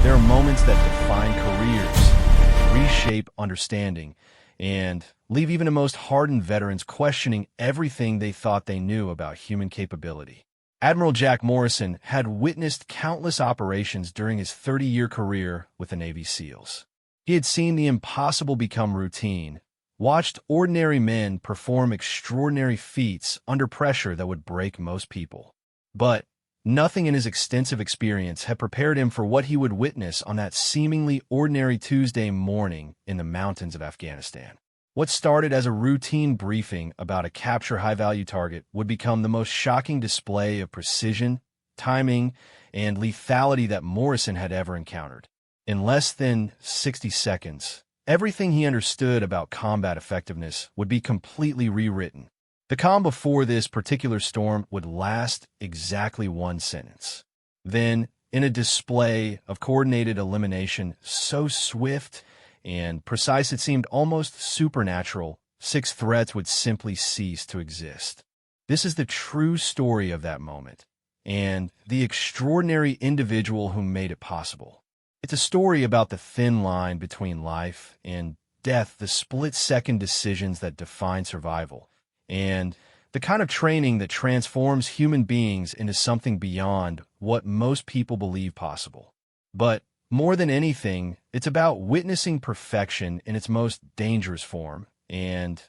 There are moments that define careers, reshape understanding, and leave even the most hardened veterans questioning everything they thought they knew about human capability. Admiral Jack Morrison had witnessed countless operations during his 30-year career with the Navy SEALs. He had seen the impossible become routine, watched ordinary men perform extraordinary feats under pressure that would break most people. But nothing in his extensive experience had prepared him for what he would witness on that seemingly ordinary Tuesday morning in the mountains of Afghanistan. What started as a routine briefing about a capture high-value target would become the most shocking display of precision, timing, and lethality that Morrison had ever encountered. In less than 60 seconds, everything he understood about combat effectiveness would be completely rewritten. The calm before this particular storm would last exactly one sentence. Then, in a display of coordinated elimination so swift and precise it seemed almost supernatural, 6 threats would simply cease to exist. This is the true story of that moment, and the extraordinary individual who made it possible. It's a story about the thin line between life and death, the split-second decisions that define survival, and the kind of training that transforms human beings into something beyond what most people believe possible. But more than anything, it's about witnessing perfection in its most dangerous form and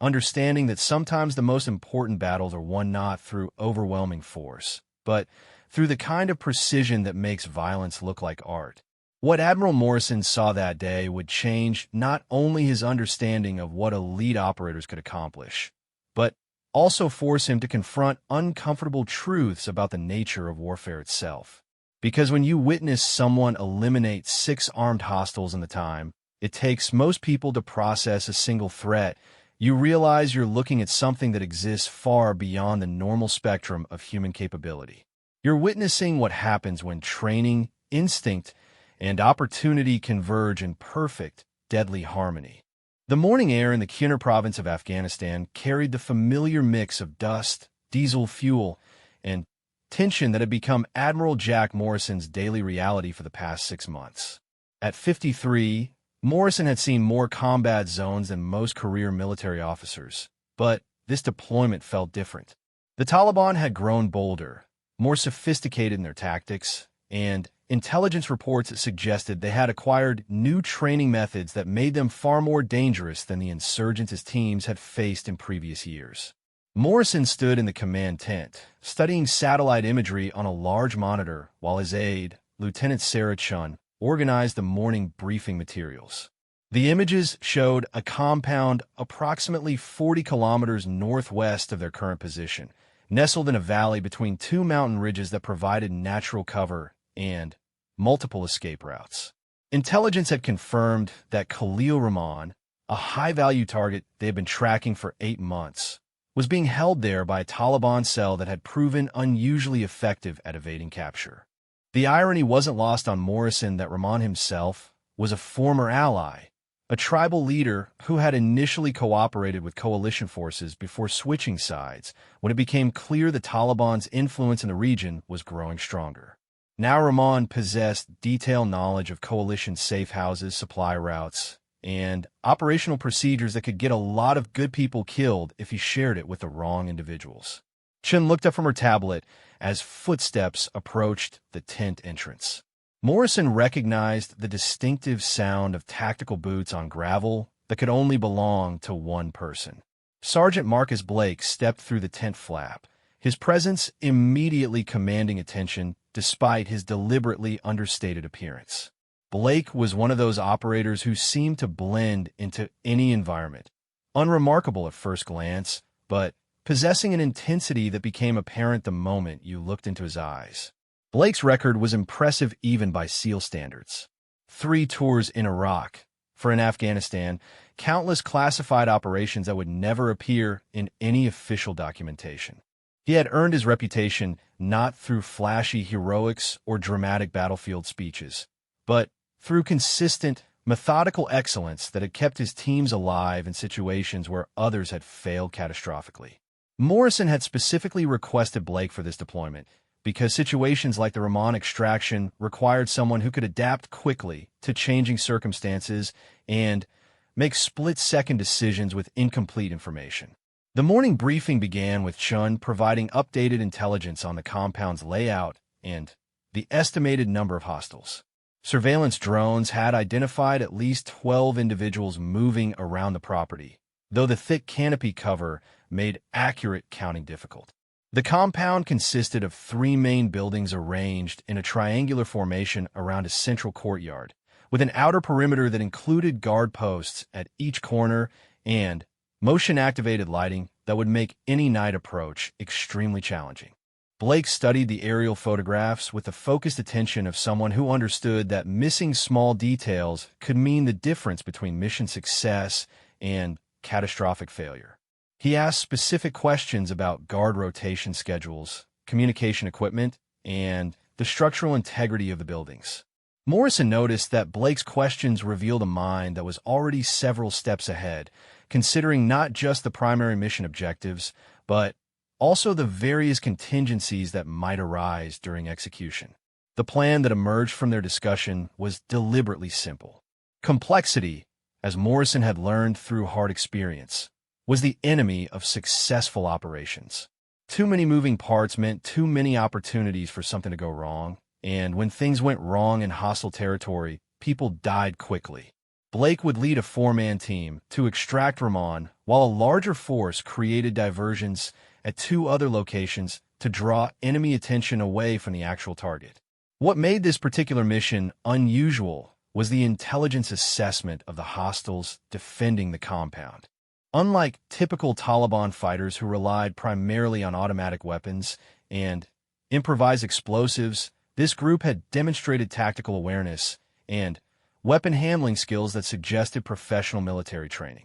understanding that sometimes the most important battles are won not through overwhelming force, but through the kind of precision that makes violence look like art. What Admiral Morrison saw that day would change not only his understanding of what elite operators could accomplish, but also force him to confront uncomfortable truths about the nature of warfare itself. Because when you witness someone eliminate 6 armed hostiles in the time it takes most people to process a single threat, you realize you're looking at something that exists far beyond the normal spectrum of human capability. You're witnessing what happens when training, instinct, and opportunity converge in perfect, deadly harmony. The morning air in the Kunar province of Afghanistan carried the familiar mix of dust, diesel fuel, and tension that had become Admiral Jack Morrison's daily reality for the past 6 months. At 53, Morrison had seen more combat zones than most career military officers, but this deployment felt different. The Taliban had grown bolder, more sophisticated in their tactics, and intelligence reports suggested they had acquired new training methods that made them far more dangerous than the insurgents his teams had faced in previous years. Morrison stood in the command tent, studying satellite imagery on a large monitor while his aide, Lieutenant Sarah Chun, organized the morning briefing materials. The images showed a compound approximately 40 kilometers northwest of their current position, nestled in a valley between 2 mountain ridges that provided natural cover and multiple escape routes. Intelligence had confirmed that Khalil Rahman, a high-value target they had been tracking for 8 months, was being held there by a Taliban cell that had proven unusually effective at evading capture. The irony wasn't lost on Morrison that Rahman himself was a former ally, a tribal leader who had initially cooperated with coalition forces before switching sides when it became clear the Taliban's influence in the region was growing stronger. Now Rahman possessed detailed knowledge of coalition safe houses, supply routes, and operational procedures that could get a lot of good people killed if he shared it with the wrong individuals. Chen looked up from her tablet as footsteps approached the tent entrance. Morrison recognized the distinctive sound of tactical boots on gravel that could only belong to one person. Sergeant Marcus Blake stepped through the tent flap, his presence immediately commanding attention despite his deliberately understated appearance. Blake was one of those operators who seemed to blend into any environment, unremarkable at first glance, but possessing an intensity that became apparent the moment you looked into his eyes. Blake's record was impressive even by SEAL standards. 3 tours in Iraq, for in Afghanistan, countless classified operations that would never appear in any official documentation. He had earned his reputation not through flashy heroics or dramatic battlefield speeches, but through consistent, methodical excellence that had kept his teams alive in situations where others had failed catastrophically. Morrison had specifically requested Blake for this deployment because situations like the Rahman extraction required someone who could adapt quickly to changing circumstances and make split-second decisions with incomplete information. The morning briefing began with Chun providing updated intelligence on the compound's layout and the estimated number of hostiles. Surveillance drones had identified at least 12 individuals moving around the property, though the thick canopy cover made accurate counting difficult. The compound consisted of 3 main buildings arranged in a triangular formation around a central courtyard, with an outer perimeter that included guard posts at each corner and motion-activated lighting that would make any night approach extremely challenging. Blake studied the aerial photographs with the focused attention of someone who understood that missing small details could mean the difference between mission success and catastrophic failure. He asked specific questions about guard rotation schedules, communication equipment, and the structural integrity of the buildings. Morrison noticed that Blake's questions revealed a mind that was already several steps ahead, considering not just the primary mission objectives, but also the various contingencies that might arise during execution. The plan that emerged from their discussion was deliberately simple. Complexity, as Morrison had learned through hard experience, was the enemy of successful operations. Too many moving parts meant too many opportunities for something to go wrong, and when things went wrong in hostile territory, people died quickly. Blake would lead a 4-man team to extract Rahman, while a larger force created diversions at 2 other locations to draw enemy attention away from the actual target. What made this particular mission unusual was the intelligence assessment of the hostiles defending the compound. Unlike typical Taliban fighters who relied primarily on automatic weapons and improvised explosives, this group had demonstrated tactical awareness and weapon handling skills that suggested professional military training.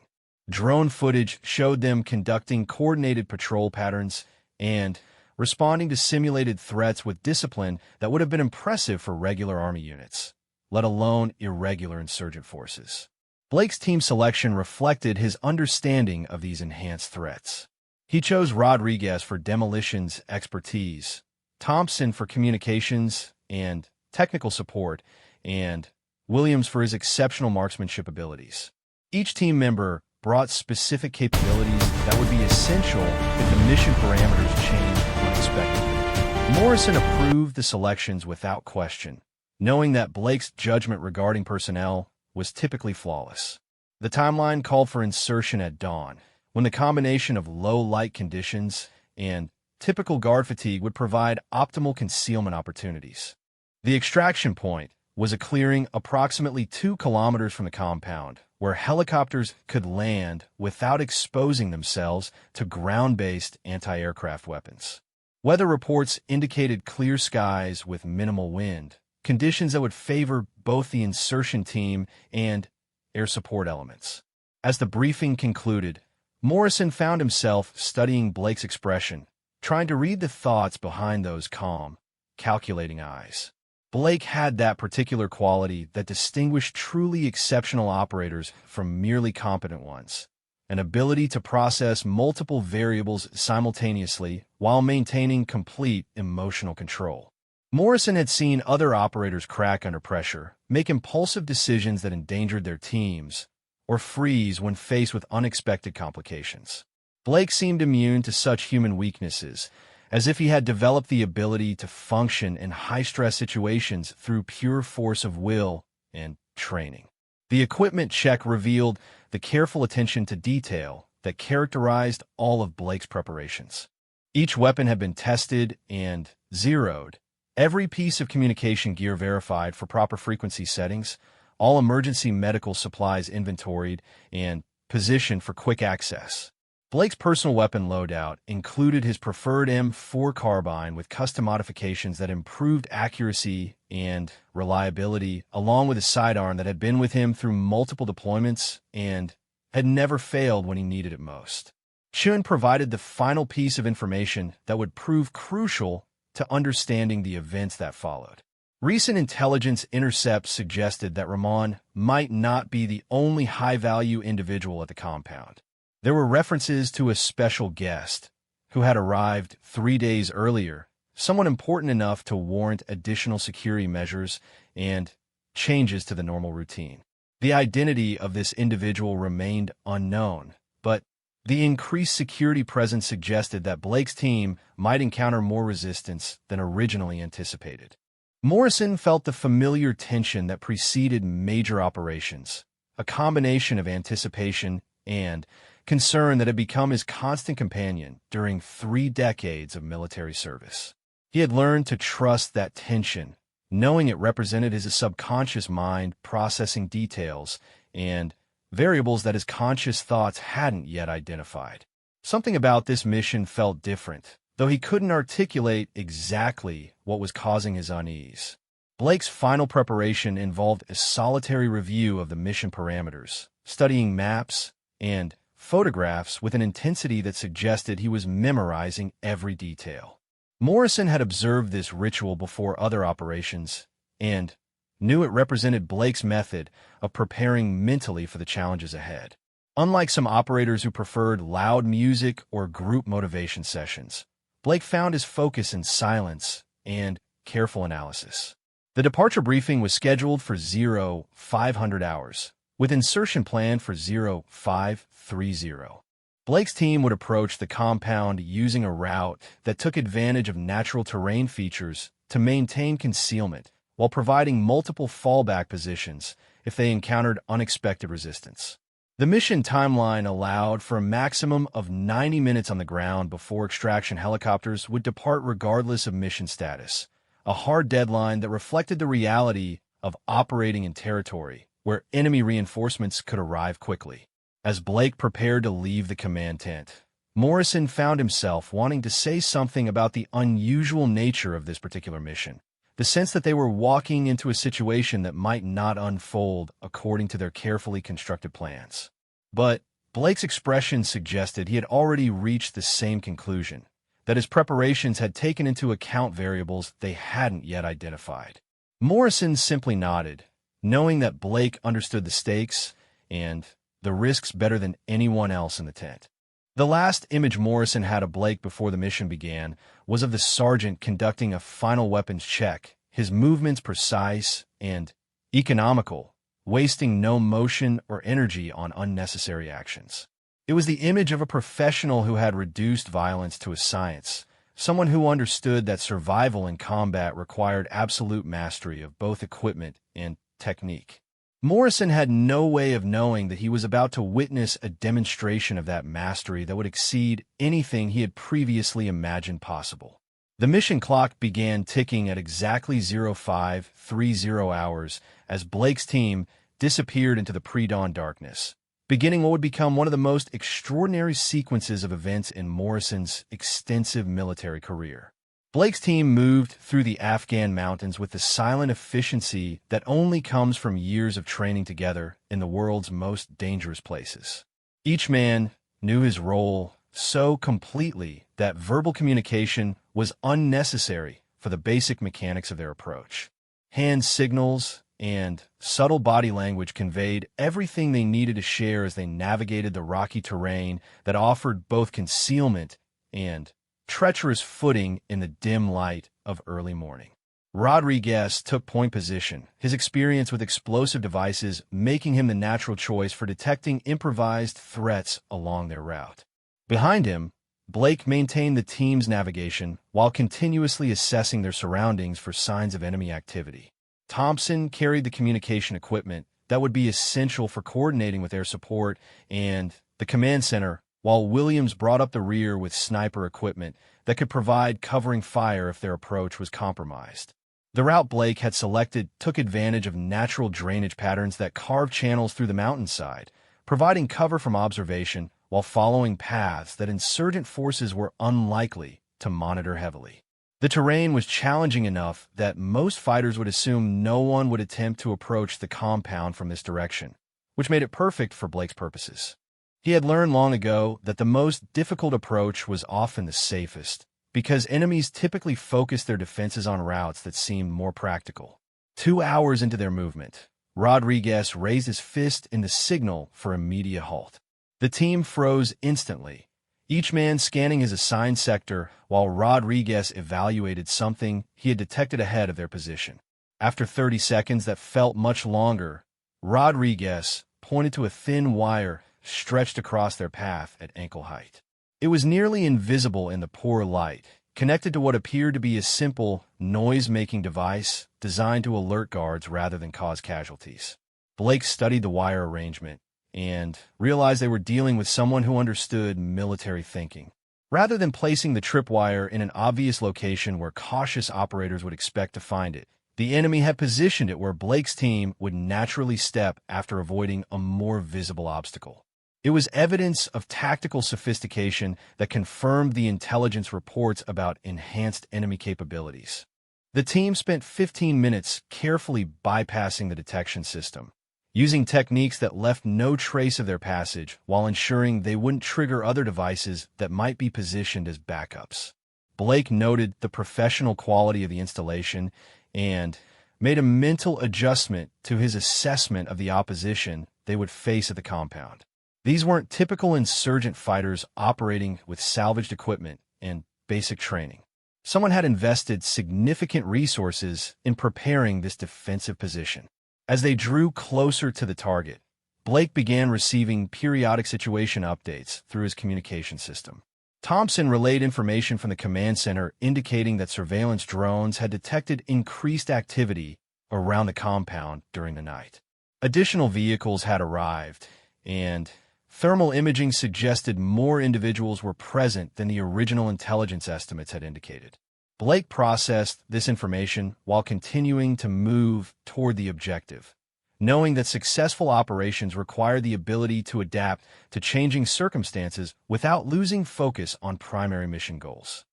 Drone footage showed them conducting coordinated patrol patterns and responding to simulated threats with discipline that would have been impressive for regular army units, let alone irregular insurgent forces. Blake's team selection reflected his understanding of these enhanced threats. He chose Rodriguez for demolitions expertise, Thompson for communications and technical support, and Williams for his exceptional marksmanship abilities. Each team member brought specific capabilities that would be essential if the mission parameters changed unexpectedly. Morrison approved the selections without question, knowing that Blake's judgment regarding personnel was typically flawless. The timeline called for insertion at dawn, when the combination of low light conditions and typical guard fatigue would provide optimal concealment opportunities. The extraction point was a clearing approximately 2 kilometers from the compound, where helicopters could land without exposing themselves to ground-based anti-aircraft weapons. Weather reports indicated clear skies with minimal wind, conditions that would favor both the insertion team and air support elements. As the briefing concluded, Morrison found himself studying Blake's expression, trying to read the thoughts behind those calm, calculating eyes. Blake had that particular quality that distinguished truly exceptional operators from merely competent ones, an ability to process multiple variables simultaneously while maintaining complete emotional control. Morrison had seen other operators crack under pressure, make impulsive decisions that endangered their teams, or freeze when faced with unexpected complications. Blake seemed immune to such human weaknesses, as if he had developed the ability to function in high-stress situations through pure force of will and training. The equipment check revealed the careful attention to detail that characterized all of Blake's preparations. Each weapon had been tested and zeroed, every piece of communication gear verified for proper frequency settings, all emergency medical supplies inventoried and positioned for quick access. Blake's personal weapon loadout included his preferred M4 carbine with custom modifications that improved accuracy and reliability, along with a sidearm that had been with him through multiple deployments and had never failed when he needed it most. Chun provided the final piece of information that would prove crucial to understanding the events that followed. Recent intelligence intercepts suggested that Rahman might not be the only high-value individual at the compound. There were references to a special guest who had arrived 3 days earlier, someone important enough to warrant additional security measures and changes to the normal routine. The identity of this individual remained unknown, but the increased security presence suggested that Blake's team might encounter more resistance than originally anticipated. Morrison felt the familiar tension that preceded major operations, a combination of anticipation and concern that had become his constant companion during 3 decades of military service. He had learned to trust that tension, knowing it represented his subconscious mind processing details and variables that his conscious thoughts hadn't yet identified. Something about this mission felt different, though he couldn't articulate exactly what was causing his unease. Blake's final preparation involved a solitary review of the mission parameters, studying maps and photographs with an intensity that suggested he was memorizing every detail. Morrison had observed this ritual before other operations and knew it represented Blake's method of preparing mentally for the challenges ahead. Unlike some operators who preferred loud music or group motivation sessions, Blake found his focus in silence and careful analysis. The departure briefing was scheduled for 0500 hours, with insertion planned for 0530. Blake's team would approach the compound using a route that took advantage of natural terrain features to maintain concealment, while providing multiple fallback positions if they encountered unexpected resistance. The mission timeline allowed for a maximum of 90 minutes on the ground before extraction helicopters would depart regardless of mission status, a hard deadline that reflected the reality of operating in territory where enemy reinforcements could arrive quickly. As Blake prepared to leave the command tent, Morrison found himself wanting to say something about the unusual nature of this particular mission, the sense that they were walking into a situation that might not unfold according to their carefully constructed plans. But Blake's expression suggested he had already reached the same conclusion, that his preparations had taken into account variables they hadn't yet identified. Morrison simply nodded, knowing that Blake understood the stakes and the risks better than anyone else in the tent. The last image Morrison had of Blake before the mission began was of the sergeant conducting a final weapons check, his movements precise and economical, wasting no motion or energy on unnecessary actions. It was the image of a professional who had reduced violence to a science, someone who understood that survival in combat required absolute mastery of both equipment and technique. Morrison had no way of knowing that he was about to witness a demonstration of that mastery that would exceed anything he had previously imagined possible. The mission clock began ticking at exactly 0530 hours as Blake's team disappeared into the pre-dawn darkness, beginning what would become one of the most extraordinary sequences of events in Morrison's extensive military career. Blake's team moved through the Afghan mountains with the silent efficiency that only comes from years of training together in the world's most dangerous places. Each man knew his role so completely that verbal communication was unnecessary for the basic mechanics of their approach. Hand signals and subtle body language conveyed everything they needed to share as they navigated the rocky terrain that offered both concealment and treacherous footing in the dim light of early morning. Rodriguez took point position, his experience with explosive devices making him the natural choice for detecting improvised threats along their route. Behind him, Blake maintained the team's navigation while continuously assessing their surroundings for signs of enemy activity. Thompson carried the communication equipment that would be essential for coordinating with air support and the command center, while Williams brought up the rear with sniper equipment that could provide covering fire if their approach was compromised. The route Blake had selected took advantage of natural drainage patterns that carved channels through the mountainside, providing cover from observation while following paths that insurgent forces were unlikely to monitor heavily. The terrain was challenging enough that most fighters would assume no one would attempt to approach the compound from this direction, which made it perfect for Blake's purposes. He had learned long ago that the most difficult approach was often the safest, because enemies typically focused their defenses on routes that seemed more practical. 2 hours into their movement, Rodriguez raised his fist in the signal for immediate halt. The team froze instantly, each man scanning his assigned sector while Rodriguez evaluated something he had detected ahead of their position. After 30 seconds that felt much longer, Rodriguez pointed to a thin wire stretched across their path at ankle height. It was nearly invisible in the poor light, connected to what appeared to be a simple noise-making device designed to alert guards rather than cause casualties. Blake studied the wire arrangement and realized they were dealing with someone who understood military thinking. Rather than placing the tripwire in an obvious location where cautious operators would expect to find it, the enemy had positioned it where Blake's team would naturally step after avoiding a more visible obstacle. It was evidence of tactical sophistication that confirmed the intelligence reports about enhanced enemy capabilities. The team spent 15 minutes carefully bypassing the detection system, using techniques that left no trace of their passage while ensuring they wouldn't trigger other devices that might be positioned as backups. Blake noted the professional quality of the installation and made a mental adjustment to his assessment of the opposition they would face at the compound. These weren't typical insurgent fighters operating with salvaged equipment and basic training. Someone had invested significant resources in preparing this defensive position. As they drew closer to the target, Blake began receiving periodic situation updates through his communication system. Thompson relayed information from the command center indicating that surveillance drones had detected increased activity around the compound during the night. Additional vehicles had arrived, and thermal imaging suggested more individuals were present than the original intelligence estimates had indicated. Blake processed this information while continuing to move toward the objective, knowing that successful operations require the ability to adapt to changing circumstances without losing focus on primary mission goals.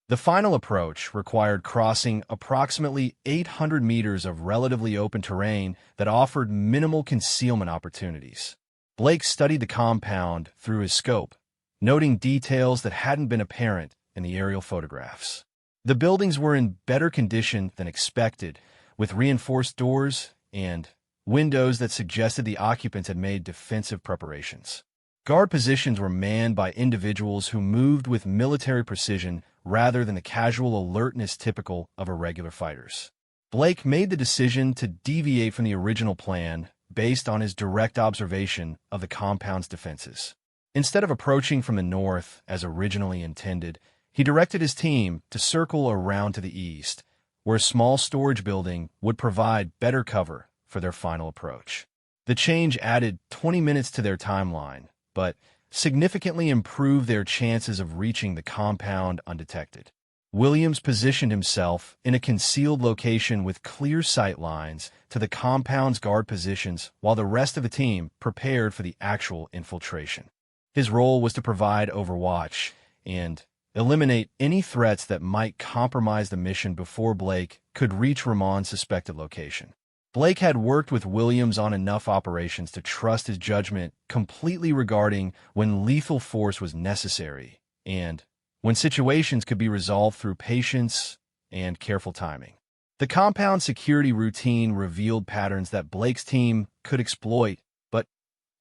The final approach required crossing approximately 800 meters of relatively open terrain that offered minimal concealment opportunities. Blake studied the compound through his scope, noting details that hadn't been apparent in the aerial photographs. The buildings were in better condition than expected, with reinforced doors and windows that suggested the occupants had made defensive preparations. Guard positions were manned by individuals who moved with military precision rather than the casual alertness typical of irregular fighters. Blake made the decision to deviate from the original plan based on his direct observation of the compound's defenses. Instead of approaching from the north as originally intended, he directed his team to circle around to the east, where a small storage building would provide better cover for their final approach. The change added 20 minutes to their timeline, but significantly improved their chances of reaching the compound undetected. Williams positioned himself in a concealed location with clear sight lines to the compound's guard positions while the rest of the team prepared for the actual infiltration. His role was to provide overwatch and eliminate any threats that might compromise the mission before Blake could reach Ramon's suspected location. Blake had worked with Williams on enough operations to trust his judgment completely regarding when lethal force was necessary and when situations could be resolved through patience and careful timing. The compound security routine revealed patterns that Blake's team could exploit, but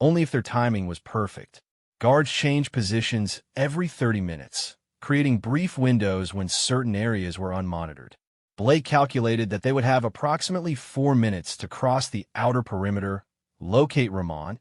only if their timing was perfect. Guards changed positions every 30 minutes, creating brief windows when certain areas were unmonitored. Blake calculated that they would have approximately 4 minutes to cross the outer perimeter, locate Ramon,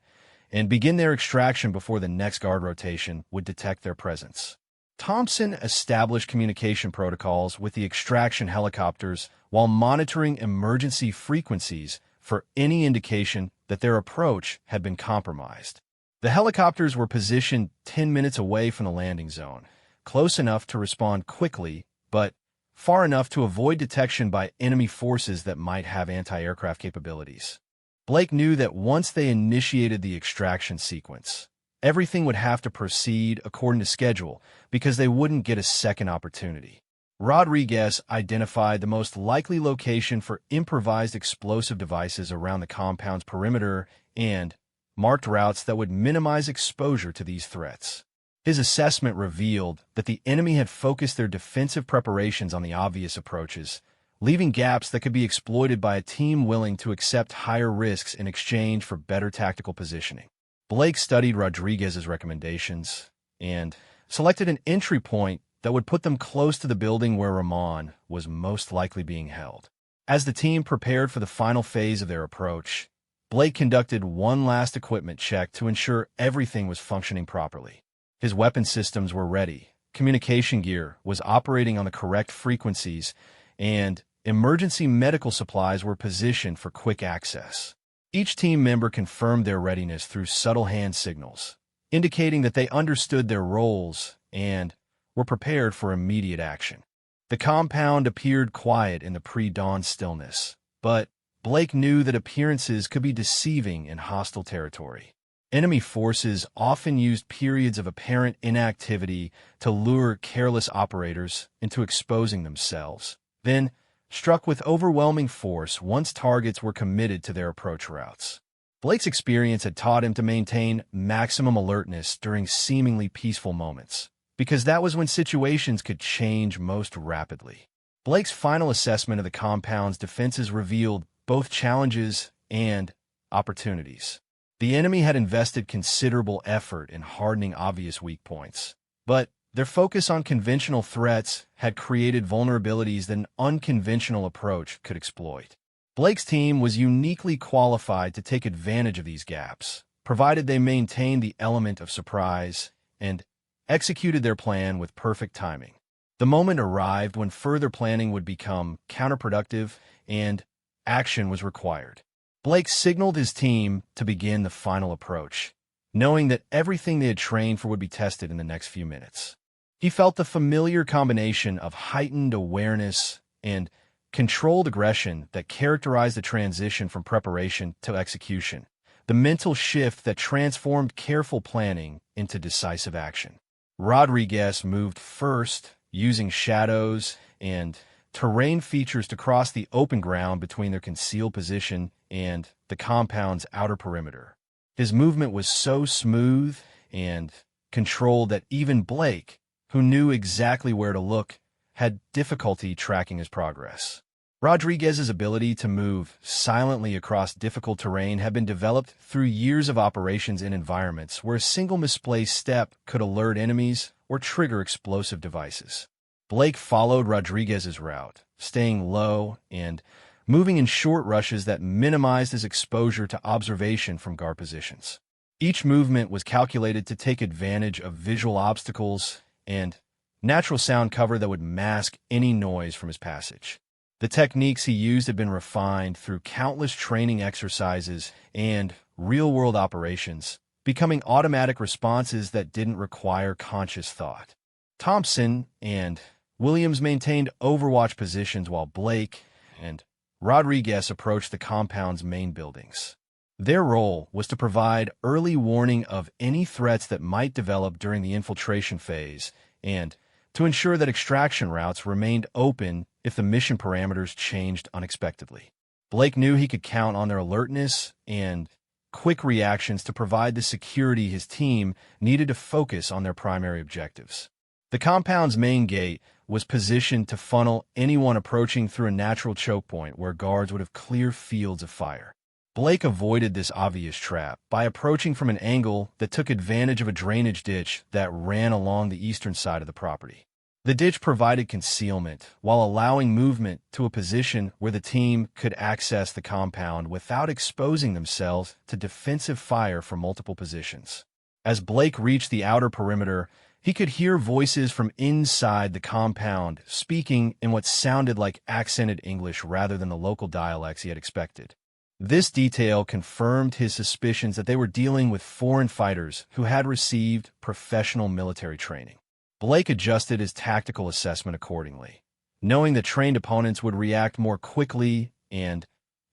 and begin their extraction before the next guard rotation would detect their presence. Thompson established communication protocols with the extraction helicopters while monitoring emergency frequencies for any indication that their approach had been compromised. The helicopters were positioned 10 minutes away from the landing zone, close enough to respond quickly, but far enough to avoid detection by enemy forces that might have anti-aircraft capabilities. Blake knew that once they initiated the extraction sequence, everything would have to proceed according to schedule because they wouldn't get a second opportunity. Rodriguez identified the most likely location for improvised explosive devices around the compound's perimeter and marked routes that would minimize exposure to these threats. His assessment revealed that the enemy had focused their defensive preparations on the obvious approaches, leaving gaps that could be exploited by a team willing to accept higher risks in exchange for better tactical positioning. Blake studied Rodriguez's recommendations and selected an entry point that would put them close to the building where Rahman was most likely being held. As the team prepared for the final phase of their approach, Blake conducted one last equipment check to ensure everything was functioning properly. His weapon systems were ready, communication gear was operating on the correct frequencies, and emergency medical supplies were positioned for quick access. Each team member confirmed their readiness through subtle hand signals, indicating that they understood their roles and were prepared for immediate action. The compound appeared quiet in the pre-dawn stillness, but Blake knew that appearances could be deceiving in hostile territory. Enemy forces often used periods of apparent inactivity to lure careless operators into exposing themselves, then struck with overwhelming force once targets were committed to their approach routes. Blake's experience had taught him to maintain maximum alertness during seemingly peaceful moments, because that was when situations could change most rapidly. Blake's final assessment of the compound's defenses revealed both challenges and opportunities. The enemy had invested considerable effort in hardening obvious weak points, but their focus on conventional threats had created vulnerabilities that an unconventional approach could exploit. Blake's team was uniquely qualified to take advantage of these gaps, provided they maintained the element of surprise and executed their plan with perfect timing. The moment arrived when further planning would become counterproductive and action was required. Blake signaled his team to begin the final approach, knowing that everything they had trained for would be tested in the next few minutes. He felt the familiar combination of heightened awareness and controlled aggression that characterized the transition from preparation to execution, the mental shift that transformed careful planning into decisive action. Rodriguez moved first, using shadows and terrain features to cross the open ground between their concealed position and the compound's outer perimeter. His movement was so smooth and controlled that even Blake, who knew exactly where to look, had difficulty tracking his progress. Rodriguez's ability to move silently across difficult terrain had been developed through years of operations in environments where a single misplaced step could alert enemies or trigger explosive devices. Blake followed Rodriguez's route, staying low and moving in short rushes that minimized his exposure to observation from guard positions. Each movement was calculated to take advantage of visual obstacles and natural sound cover that would mask any noise from his passage. The techniques he used had been refined through countless training exercises and real-world operations, becoming automatic responses that didn't require conscious thought. Thompson and Williams maintained overwatch positions while Blake and Rodriguez approached the compound's main buildings. Their role was to provide early warning of any threats that might develop during the infiltration phase and to ensure that extraction routes remained open if the mission parameters changed unexpectedly. Blake knew he could count on their alertness and quick reactions to provide the security his team needed to focus on their primary objectives. The compound's main gate was positioned to funnel anyone approaching through a natural choke point where guards would have clear fields of fire. Blake avoided this obvious trap by approaching from an angle that took advantage of a drainage ditch that ran along the eastern side of the property. The ditch provided concealment while allowing movement to a position where the team could access the compound without exposing themselves to defensive fire from multiple positions. As Blake reached the outer perimeter, he could hear voices from inside the compound speaking in what sounded like accented English rather than the local dialects he had expected. This detail confirmed his suspicions that they were dealing with foreign fighters who had received professional military training. Blake adjusted his tactical assessment accordingly, knowing that trained opponents would react more quickly and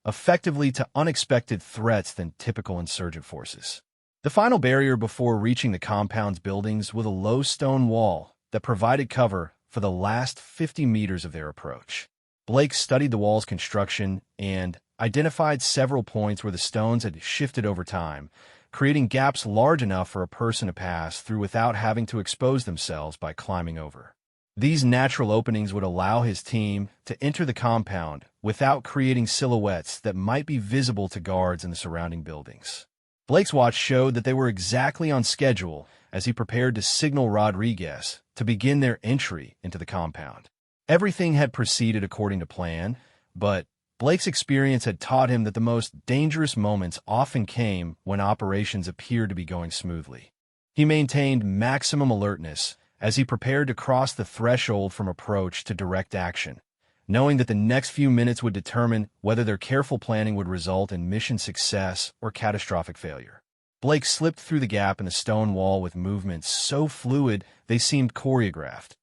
effectively to unexpected threats than typical insurgent forces. The final barrier before reaching the compound's buildings was a low stone wall that provided cover for the last 50 meters of their approach. Blake studied the wall's construction and identified several points where the stones had shifted over time, creating gaps large enough for a person to pass through without having to expose themselves by climbing over. These natural openings would allow his team to enter the compound without creating silhouettes that might be visible to guards in the surrounding buildings. Blake's watch showed that they were exactly on schedule, as he prepared to signal Rodriguez to begin their entry into the compound. Everything had proceeded according to plan, but Blake's experience had taught him that the most dangerous moments often came when operations appeared to be going smoothly. He maintained maximum alertness as he prepared to cross the threshold from approach to direct action, knowing that the next few minutes would determine whether their careful planning would result in mission success or catastrophic failure. Blake slipped through the gap in the stone wall with movements so fluid they seemed choreographed,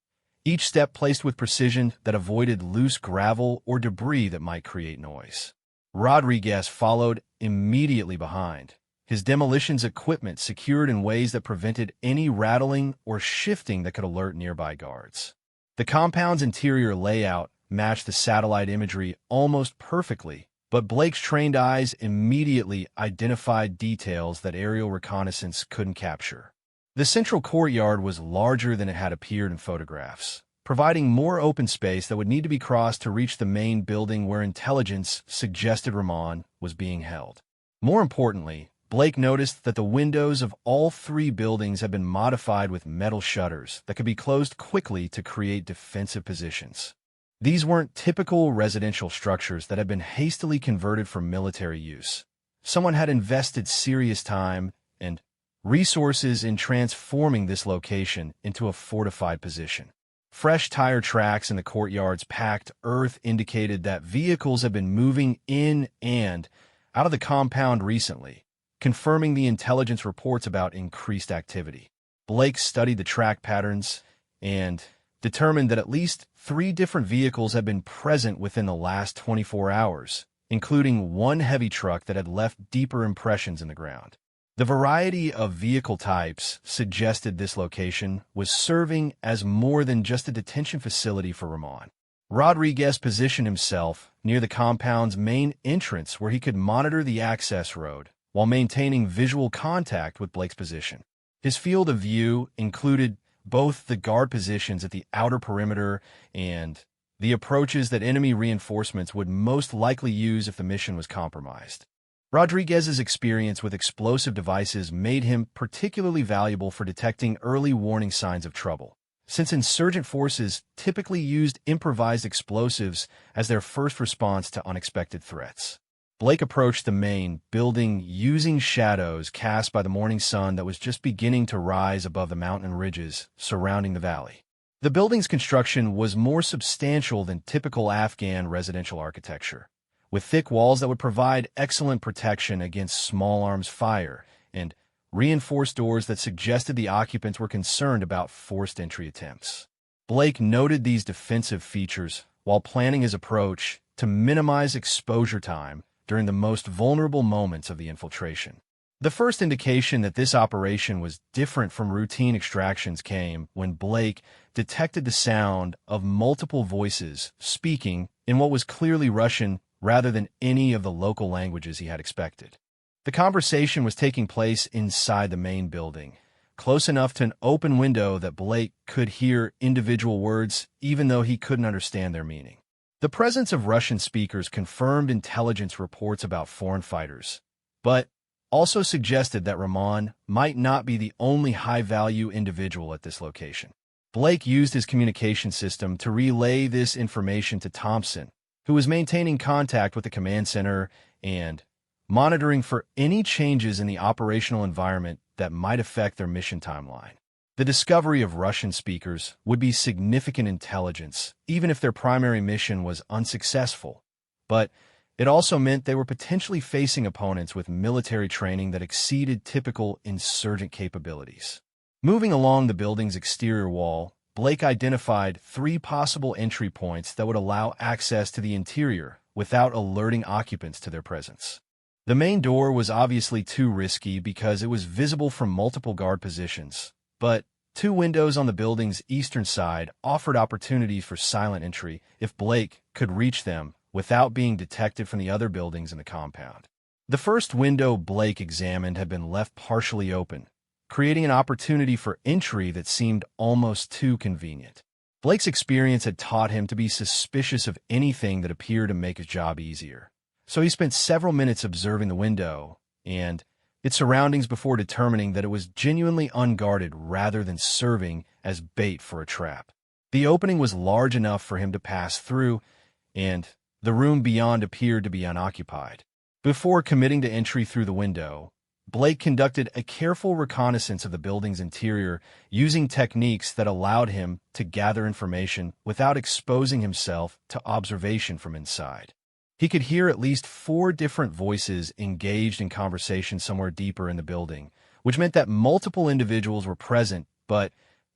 each step placed with precision that avoided loose gravel or debris that might create noise. Rodriguez followed immediately behind, his demolitions equipment secured in ways that prevented any rattling or shifting that could alert nearby guards. The compound's interior layout matched the satellite imagery almost perfectly, but Blake's trained eyes immediately identified details that aerial reconnaissance couldn't capture. The central courtyard was larger than it had appeared in photographs, providing more open space that would need to be crossed to reach the main building where intelligence suggested Ramon was being held. More importantly, Blake noticed that the windows of all three buildings had been modified with metal shutters that could be closed quickly to create defensive positions. These weren't typical residential structures that had been hastily converted for military use. Someone had invested serious time and resources in transforming this location into a fortified position. Fresh tire tracks in the courtyard's packed earth indicated that vehicles had been moving in and out of the compound recently, confirming the intelligence reports about increased activity. Blake studied the track patterns and determined that at least 3 different vehicles had been present within the last 24 hours, including one heavy truck that had left deeper impressions in the ground. The variety of vehicle types suggested this location was serving as more than just a detention facility for Ramon. Rodriguez positioned himself near the compound's main entrance where he could monitor the access road while maintaining visual contact with Blake's position. His field of view included both the guard positions at the outer perimeter and the approaches that enemy reinforcements would most likely use if the mission was compromised. Rodriguez's experience with explosive devices made him particularly valuable for detecting early warning signs of trouble, since insurgent forces typically used improvised explosives as their first response to unexpected threats. Blake approached the main building using shadows cast by the morning sun that was just beginning to rise above the mountain ridges surrounding the valley. The building's construction was more substantial than typical Afghan residential architecture, with thick walls that would provide excellent protection against small arms fire and reinforced doors that suggested the occupants were concerned about forced entry attempts. Blake noted these defensive features while planning his approach to minimize exposure time during the most vulnerable moments of the infiltration. The first indication that this operation was different from routine extractions came when Blake detected the sound of multiple voices speaking in what was clearly Russian rather than any of the local languages he had expected. The conversation was taking place inside the main building, close enough to an open window that Blake could hear individual words even though he couldn't understand their meaning. The presence of Russian speakers confirmed intelligence reports about foreign fighters, but also suggested that Ramon might not be the only high-value individual at this location. Blake used his communication system to relay this information to Thompson, who was maintaining contact with the command center and monitoring for any changes in the operational environment that might affect their mission timeline. The discovery of Russian speakers would be significant intelligence, even if their primary mission was unsuccessful, but it also meant they were potentially facing opponents with military training that exceeded typical insurgent capabilities. Moving along the building's exterior wall, Blake identified 3 possible entry points that would allow access to the interior without alerting occupants to their presence. The main door was obviously too risky because it was visible from multiple guard positions, but 2 windows on the building's eastern side offered opportunities for silent entry if Blake could reach them without being detected from the other buildings in the compound. The first window Blake examined had been left partially open, creating an opportunity for entry that seemed almost too convenient. Blake's experience had taught him to be suspicious of anything that appeared to make his job easier, so he spent several minutes observing the window and its surroundings before determining that it was genuinely unguarded rather than serving as bait for a trap. The opening was large enough for him to pass through, and the room beyond appeared to be unoccupied. Before committing to entry through the window, Blake conducted a careful reconnaissance of the building's interior, using techniques that allowed him to gather information without exposing himself to observation from inside. He could hear at least 4 different voices engaged in conversation somewhere deeper in the building, which meant that multiple individuals were present, but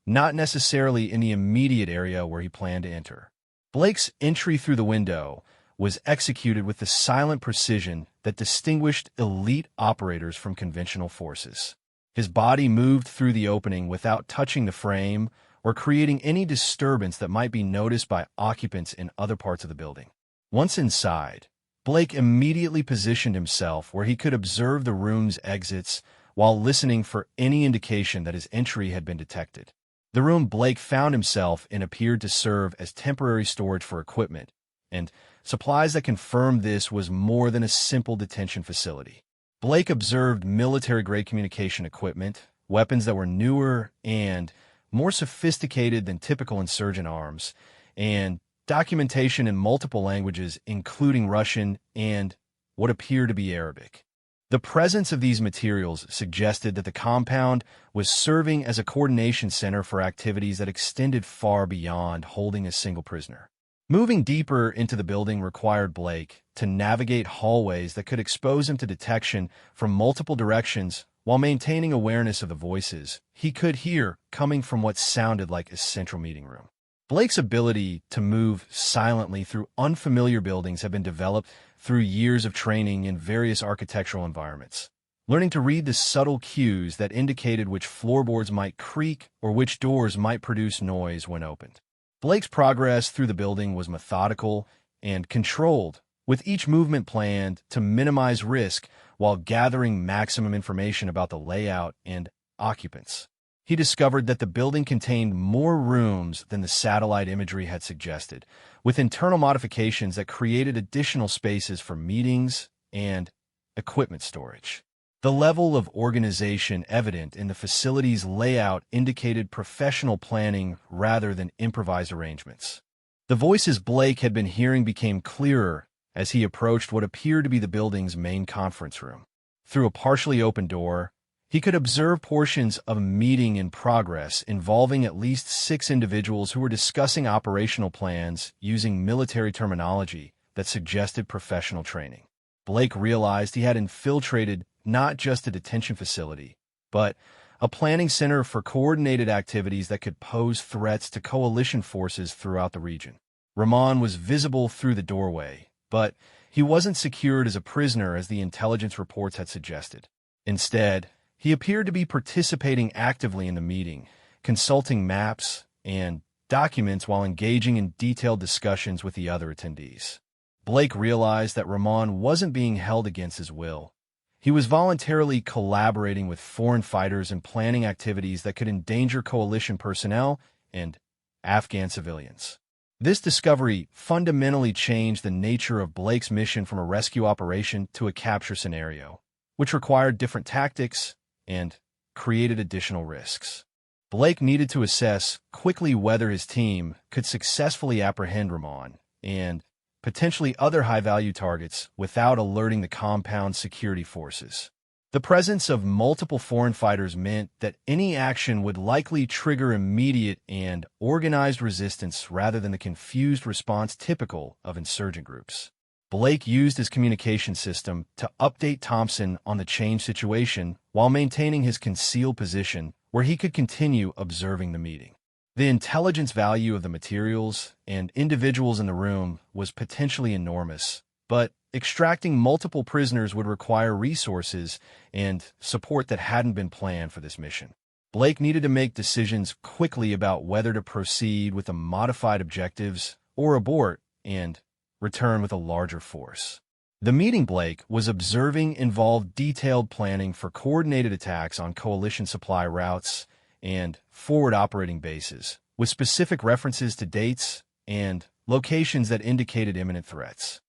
not necessarily in the immediate area where he planned to enter. Blake's entry through the window was executed with the silent precision that distinguished elite operators from conventional forces. His body moved through the opening without touching the frame or creating any disturbance that might be noticed by occupants in other parts of the building. Once inside, Blake immediately positioned himself where he could observe the room's exits while listening for any indication that his entry had been detected. The room Blake found himself in appeared to serve as temporary storage for equipment, and supplies that confirmed this was more than a simple detention facility. Blake observed military-grade communication equipment, weapons that were newer and more sophisticated than typical insurgent arms, and documentation in multiple languages, including Russian and what appeared to be Arabic. The presence of these materials suggested that the compound was serving as a coordination center for activities that extended far beyond holding a single prisoner. Moving deeper into the building required Blake to navigate hallways that could expose him to detection from multiple directions while maintaining awareness of the voices he could hear coming from what sounded like a central meeting room. Blake's ability to move silently through unfamiliar buildings had been developed through years of training in various architectural environments, learning to read the subtle cues that indicated which floorboards might creak or which doors might produce noise when opened. Blake's progress through the building was methodical and controlled, with each movement planned to minimize risk while gathering maximum information about the layout and occupants. He discovered that the building contained more rooms than the satellite imagery had suggested, with internal modifications that created additional spaces for meetings and equipment storage. The level of organization evident in the facility's layout indicated professional planning rather than improvised arrangements. The voices Blake had been hearing became clearer as he approached what appeared to be the building's main conference room. Through a partially open door, he could observe portions of a meeting in progress involving at least 6 individuals who were discussing operational plans using military terminology that suggested professional training. Blake realized he had infiltrated not just a detention facility, but a planning center for coordinated activities that could pose threats to coalition forces throughout the region. Rahman was visible through the doorway, but he wasn't secured as a prisoner as the intelligence reports had suggested. Instead, he appeared to be participating actively in the meeting, consulting maps and documents while engaging in detailed discussions with the other attendees. Blake realized that Rahman wasn't being held against his will. He was voluntarily collaborating with foreign fighters and planning activities that could endanger coalition personnel and Afghan civilians. This discovery fundamentally changed the nature of Blake's mission from a rescue operation to a capture scenario, which required different tactics and created additional risks. Blake needed to assess quickly whether his team could successfully apprehend Rahman and potentially other high-value targets without alerting the compound's security forces. The presence of multiple foreign fighters meant that any action would likely trigger immediate and organized resistance rather than the confused response typical of insurgent groups. Blake used his communication system to update Thompson on the changed situation while maintaining his concealed position where he could continue observing the meeting. The intelligence value of the materials and individuals in the room was potentially enormous, but extracting multiple prisoners would require resources and support that hadn't been planned for this mission. Blake needed to make decisions quickly about whether to proceed with the modified objectives or abort and return with a larger force. The meeting Blake was observing involved detailed planning for coordinated attacks on coalition supply routes and forward operating bases, with specific references to dates and locations that indicated imminent threats.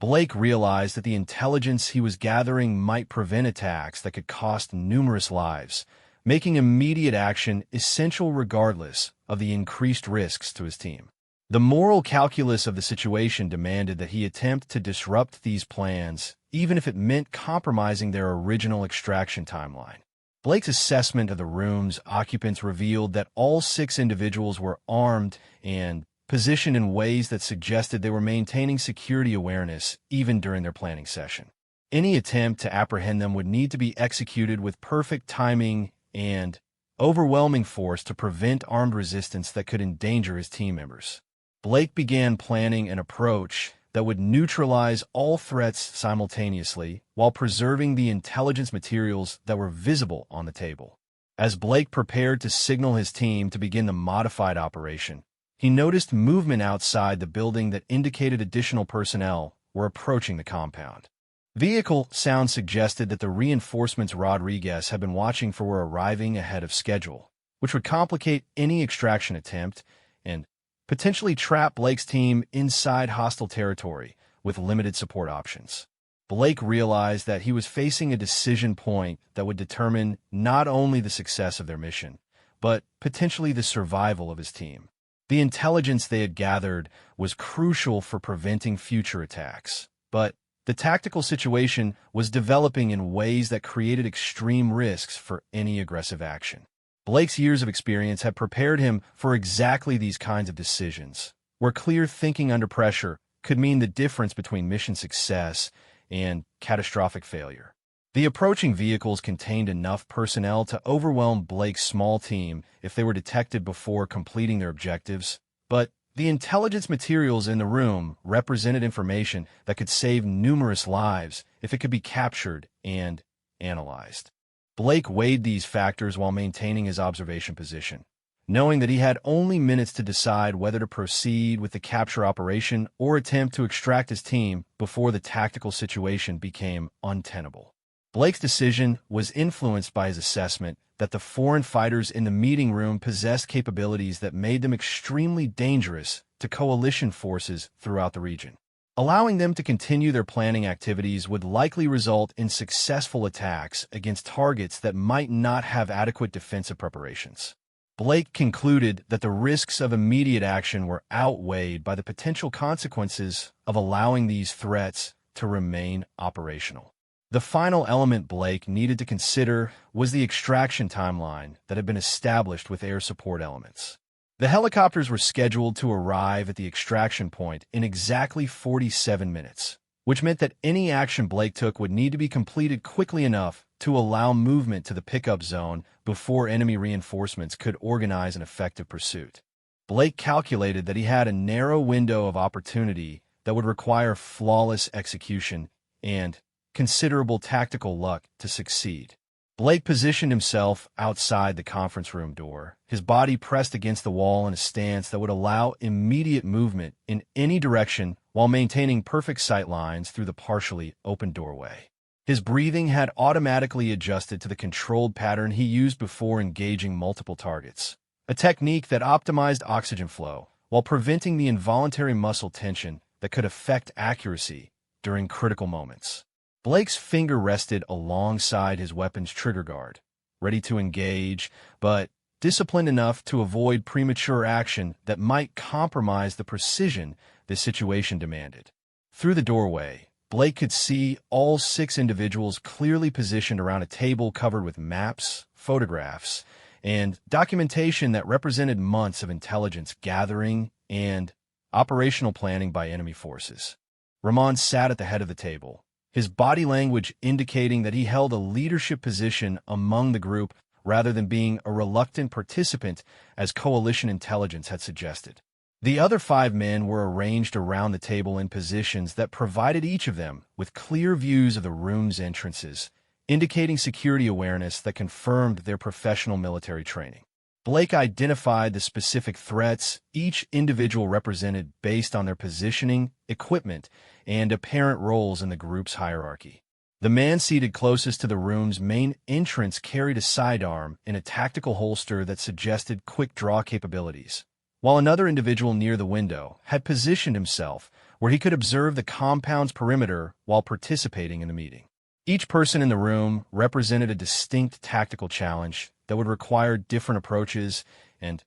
Blake realized that the intelligence he was gathering might prevent attacks that could cost numerous lives, making immediate action essential regardless of the increased risks to his team. The moral calculus of the situation demanded that he attempt to disrupt these plans, even if it meant compromising their original extraction timeline. Blake's assessment of the room's occupants revealed that all 6 individuals were armed and positioned in ways that suggested they were maintaining security awareness even during their planning session. Any attempt to apprehend them would need to be executed with perfect timing and overwhelming force to prevent armed resistance that could endanger his team members. Blake began planning an approach that would neutralize all threats simultaneously while preserving the intelligence materials that were visible on the table. As Blake prepared to signal his team to begin the modified operation, he noticed movement outside the building that indicated additional personnel were approaching the compound. Vehicle sound suggested that the reinforcements Rodriguez had been watching for were arriving ahead of schedule, which would complicate any extraction attempt and potentially trap Blake's team inside hostile territory with limited support options. Blake realized that he was facing a decision point that would determine not only the success of their mission, but potentially the survival of his team. The intelligence they had gathered was crucial for preventing future attacks, but the tactical situation was developing in ways that created extreme risks for any aggressive action. Blake's years of experience had prepared him for exactly these kinds of decisions, where clear thinking under pressure could mean the difference between mission success and catastrophic failure. The approaching vehicles contained enough personnel to overwhelm Blake's small team if they were detected before completing their objectives, but the intelligence materials in the room represented information that could save numerous lives if it could be captured and analyzed. Blake weighed these factors while maintaining his observation position, knowing that he had only minutes to decide whether to proceed with the capture operation or attempt to extract his team before the tactical situation became untenable. Blake's decision was influenced by his assessment that the foreign fighters in the meeting room possessed capabilities that made them extremely dangerous to coalition forces throughout the region. Allowing them to continue their planning activities would likely result in successful attacks against targets that might not have adequate defensive preparations. Blake concluded that the risks of immediate action were outweighed by the potential consequences of allowing these threats to remain operational. The final element Blake needed to consider was the extraction timeline that had been established with air support elements. The helicopters were scheduled to arrive at the extraction point in exactly 47 minutes, which meant that any action Blake took would need to be completed quickly enough to allow movement to the pickup zone before enemy reinforcements could organize an effective pursuit. Blake calculated that he had a narrow window of opportunity that would require flawless execution and considerable tactical luck to succeed. Blake positioned himself outside the conference room door, his body pressed against the wall in a stance that would allow immediate movement in any direction while maintaining perfect sight lines through the partially open doorway. His breathing had automatically adjusted to the controlled pattern he used before engaging multiple targets, a technique that optimized oxygen flow while preventing the involuntary muscle tension that could affect accuracy during critical moments. Blake's finger rested alongside his weapon's trigger guard, ready to engage, but disciplined enough to avoid premature action that might compromise the precision the situation demanded. Through the doorway, Blake could see all 6 individuals clearly positioned around a table covered with maps, photographs, and documentation that represented months of intelligence gathering and operational planning by enemy forces. Ramon sat at the head of the table, his body language indicating that he held a leadership position among the group rather than being a reluctant participant as coalition intelligence had suggested. The other 5 men were arranged around the table in positions that provided each of them with clear views of the room's entrances, indicating security awareness that confirmed their professional military training. Blake identified the specific threats each individual represented based on their positioning, equipment, and apparent roles in the group's hierarchy. The man seated closest to the room's main entrance carried a sidearm in a tactical holster that suggested quick draw capabilities, while another individual near the window had positioned himself where he could observe the compound's perimeter while participating in the meeting. Each person in the room represented a distinct tactical challenge that would require different approaches and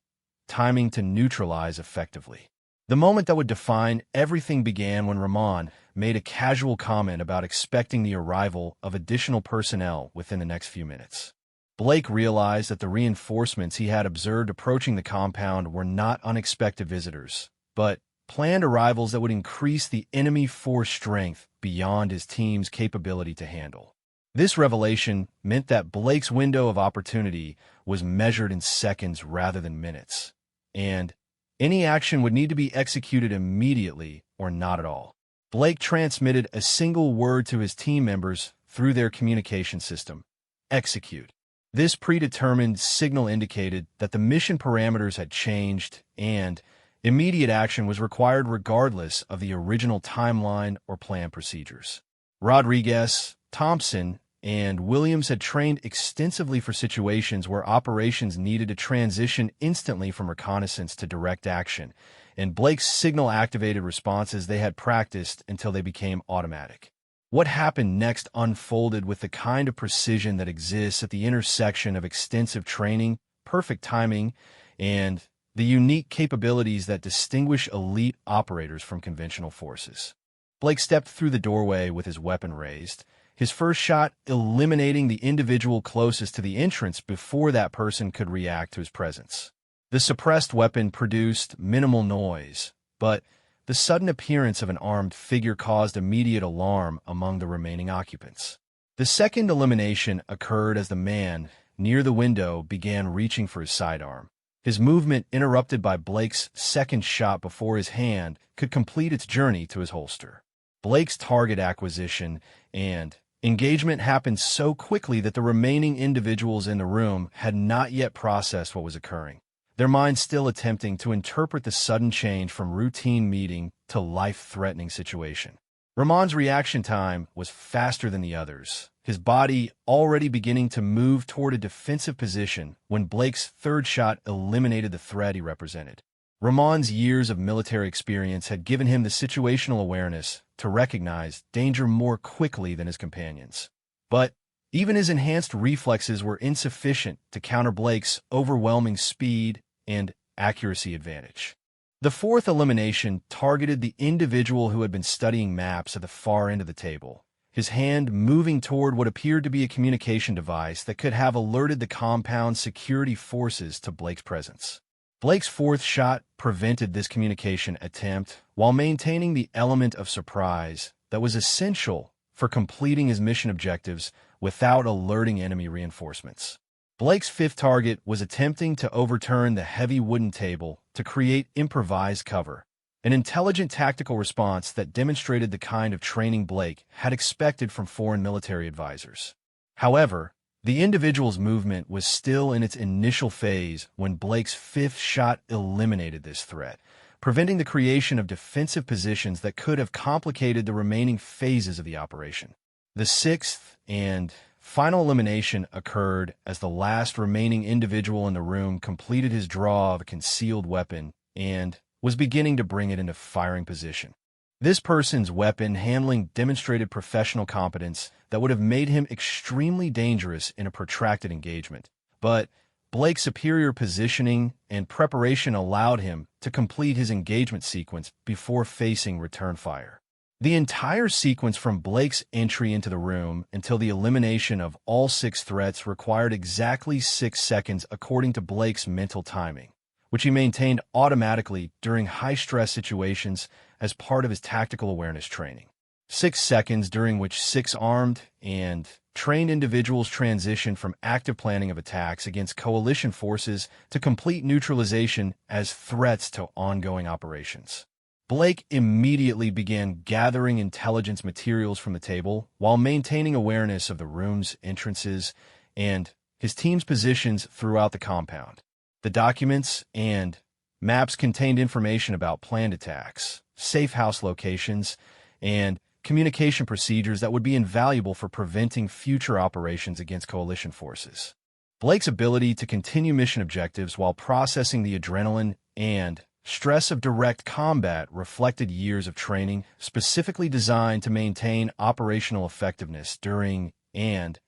timing to neutralize effectively. The moment that would define everything began when Rahman made a casual comment about expecting the arrival of additional personnel within the next few minutes. Blake realized that the reinforcements he had observed approaching the compound were not unexpected visitors, but planned arrivals that would increase the enemy force strength beyond his team's capability to handle. This revelation meant that Blake's window of opportunity was measured in seconds rather than minutes, and any action would need to be executed immediately or not at all. Blake transmitted a single word to his team members through their communication system: execute. This predetermined signal indicated that the mission parameters had changed and immediate action was required regardless of the original timeline or plan procedures. Rodriguez, Thompson, and Williams had trained extensively for situations where operations needed to transition instantly from reconnaissance to direct action, and Blake's signal-activated responses they had practiced until they became automatic. What happened next unfolded with the kind of precision that exists at the intersection of extensive training, perfect timing, and the unique capabilities that distinguish elite operators from conventional forces. Blake stepped through the doorway with his weapon raised, his first shot eliminating the individual closest to the entrance before that person could react to his presence. The suppressed weapon produced minimal noise, but the sudden appearance of an armed figure caused immediate alarm among the remaining occupants. The second elimination occurred as the man near the window began reaching for his sidearm, his movement interrupted by Blake's second shot before his hand could complete its journey to his holster. Blake's target acquisition and engagement happened so quickly that the remaining individuals in the room had not yet processed what was occurring, their minds still attempting to interpret the sudden change from routine meeting to life-threatening situation. Rahman's reaction time was faster than the others, his body already beginning to move toward a defensive position when Blake's third shot eliminated the threat he represented. Rahman's years of military experience had given him the situational awareness to recognize danger more quickly than his companions. But even his enhanced reflexes were insufficient to counter Blake's overwhelming speed and accuracy advantage. The fourth elimination targeted the individual who had been studying maps at the far end of the table, his hand moving toward what appeared to be a communication device that could have alerted the compound's security forces to Blake's presence. Blake's fourth shot prevented this communication attempt while maintaining the element of surprise that was essential for completing his mission objectives without alerting enemy reinforcements. Blake's fifth target was attempting to overturn the heavy wooden table to create improvised cover, an intelligent tactical response that demonstrated the kind of training Blake had expected from foreign military advisors. However, the individual's movement was still in its initial phase when Blake's fifth shot eliminated this threat, preventing the creation of defensive positions that could have complicated the remaining phases of the operation. The sixth and final elimination occurred as the last remaining individual in the room completed his draw of a concealed weapon and was beginning to bring it into firing position. This person's weapon handling demonstrated professional competence that would have made him extremely dangerous in a protracted engagement, but Blake's superior positioning and preparation allowed him to complete his engagement sequence before facing return fire. The entire sequence from Blake's entry into the room until the elimination of all 6 threats required exactly 6 seconds according to Blake's mental timing, which he maintained automatically during high-stress situations as part of his tactical awareness training. 6 seconds during which 6 armed and trained individuals transitioned from active planning of attacks against coalition forces to complete neutralization as threats to ongoing operations. Blake immediately began gathering intelligence materials from the table while maintaining awareness of the room's entrances and his team's positions throughout the compound. The documents and maps contained information about planned attacks, safe house locations, and communication procedures that would be invaluable for preventing future operations against coalition forces. Blake's ability to continue mission objectives while processing the adrenaline and stress of direct combat reflected years of training specifically designed to maintain operational effectiveness during and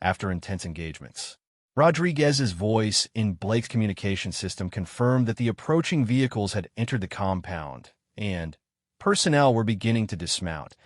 after intense engagements. Rodriguez's voice in Blake's communication system confirmed that the approaching vehicles had entered the compound, and personnel were beginning to dismount,